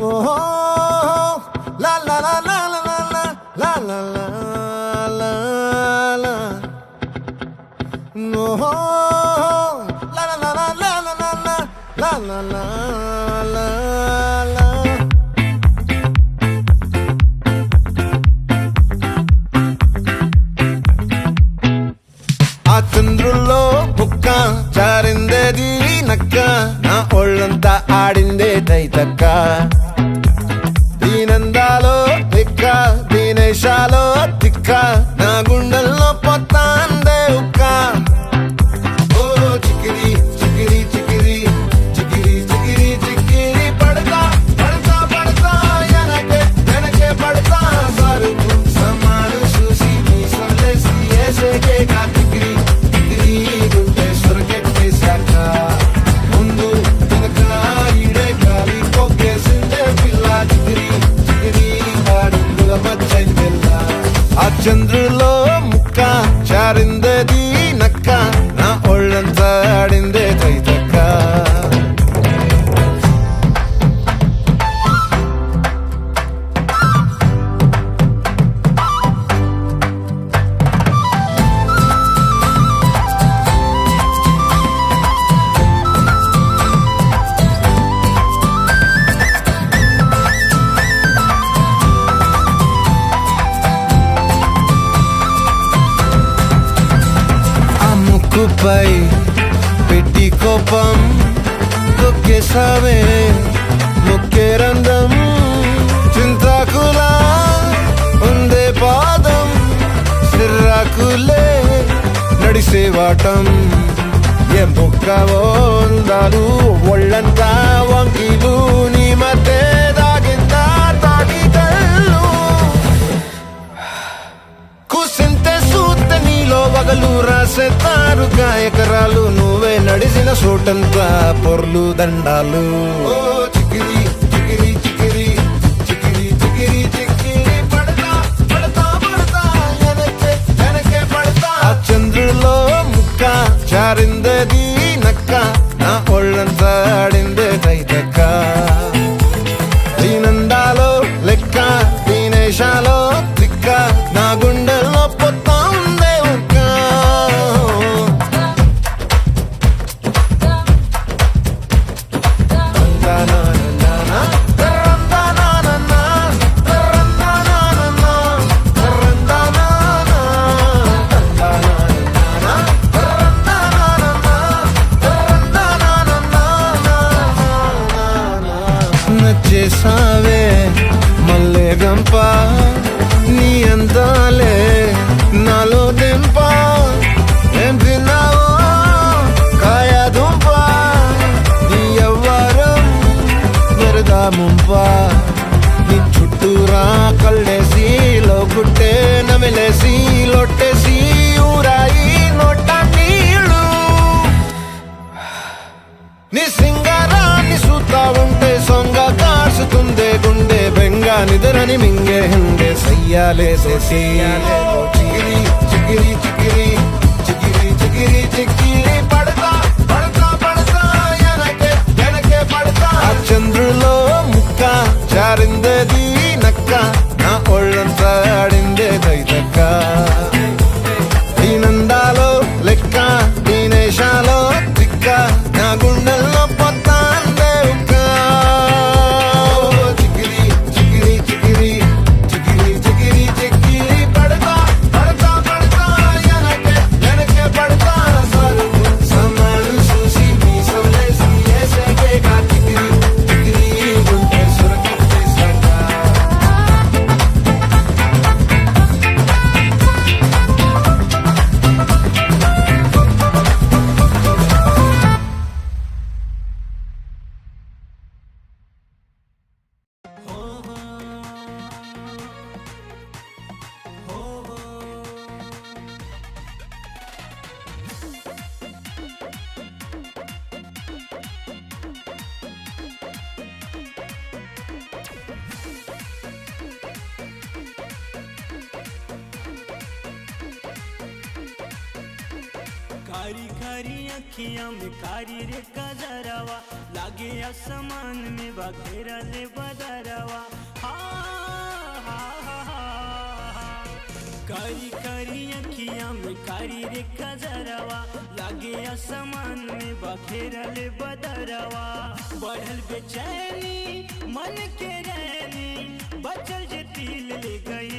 Oh, la la la la la la la la la la la. No, la la la la la la la la la la la. ఆ చంద్రుల్లో బుక్క చారిందేది నక్క నా ఒళ్ళంతా ఆడిందే తైతక్క దీనందాలో తిక్క దీనేశాలో తిక్క నా గుండెల్లో పొత్తాందే ఉక్క ఓ చికిరి చికిరి చికిరి చికిరి చికిరి చికిరి పడతా పడతా పడతా ఎనకే ఎనకే పడతా సరుకు సమాను చూసి నీ సొల్లేసి ఏసేకే కా చికిరి చికిరి గుండె సొరకెట్టేశాక ముందు వెనక ఈడే గాలి కొక్కేసిందే పిల్ల చికిరి చికిరి అడుగుల మధ్య పిల్ల ఆ చంద్రులో ముక్క చారిందేది నక్క నా ఒళ్ళంతా ఆడిందే తైతక్క ముక్కుపై పెట్టి కోపం తొక్కేసావే ముక్కే రంధ్రం చింతాకులా ఉందే పాదం సిర్రాకులే నడిసేవాటం ఏ బొక్కవో అందాలు ఒళ్ళంతా వంకీలు నీ మధ్య దాగిందా తాటి కళ్ళు కూసింతే సూత్త నీలో వగలు రాసేతారుగా ఎకరాలు నువ్వే నడిసిన చోటంతా పొర్లు దండాలు ఓ చికిరి చికిరి చికిరి చికిరి చికిరి చికిరి పడతా పడతా పడతా ఎనకే ఎనకే పడతా ఆ చంద్రులో ముక్క చారిందేది నక్క నా ఒళ్ళంతా ఆడిందే తైతక్క దీనందాలో లెక్క దీనేశాలో తిక్క నా గుండెల్లో పొత్తా ఉందే ఉక్క నచ్చేసావే మల్లె గంప నీ అందాలే నాలో దెంప ఏం తిన్నావో కాయ దుంప నీ ఎవ్వరం వరదా ముంప నీ చుట్టూరా కళ్ళేసి లోగుట్టే నమిలేసి లొట్టేసి ఊరాయి నోట నీళ్ళు నీ సింగారాన్ని చూస్తా ఉంటే సొంగ కాసుతుందే గుండె బెంగ నిద్రని మింగే hinde సయ్యాలేసేసి చికిరి చికిరి చికిరి చికిరి చికిరి చికిరి పడతా పడతా పడతా ఎనకే ఎనకే పడతా ఆ చంద్రులో ముక్క చారిందేది నక్క నా ఒళ్ళంతా ఆడిందే తైతక్క దీనందాలో లెక్క దీనేశాలో తిక్క నా గుండెల్లో పొత్తాందే ఉక్క చికిరి చికిరి చికిరి చికిరి చికిరి చికిరి పడతా పడతా పడతా ఎనకే ఎనకే పడతా సరుకు సమాను చూసి నీ సొల్లేసి ఏసేకే కా చికిరి చికిరి గుండె సొరకెట్టేశాక कारी कारी अखियां में कारी रे कजरवा लागे आसमान में बखेरल बदरवा। करी करी अखिया में कारी रे कजरवा, लागे आसमान में बखेरल बदरवा। बढ़ल बेचैनी मन के रैनी, बचल जे तिल ले गई।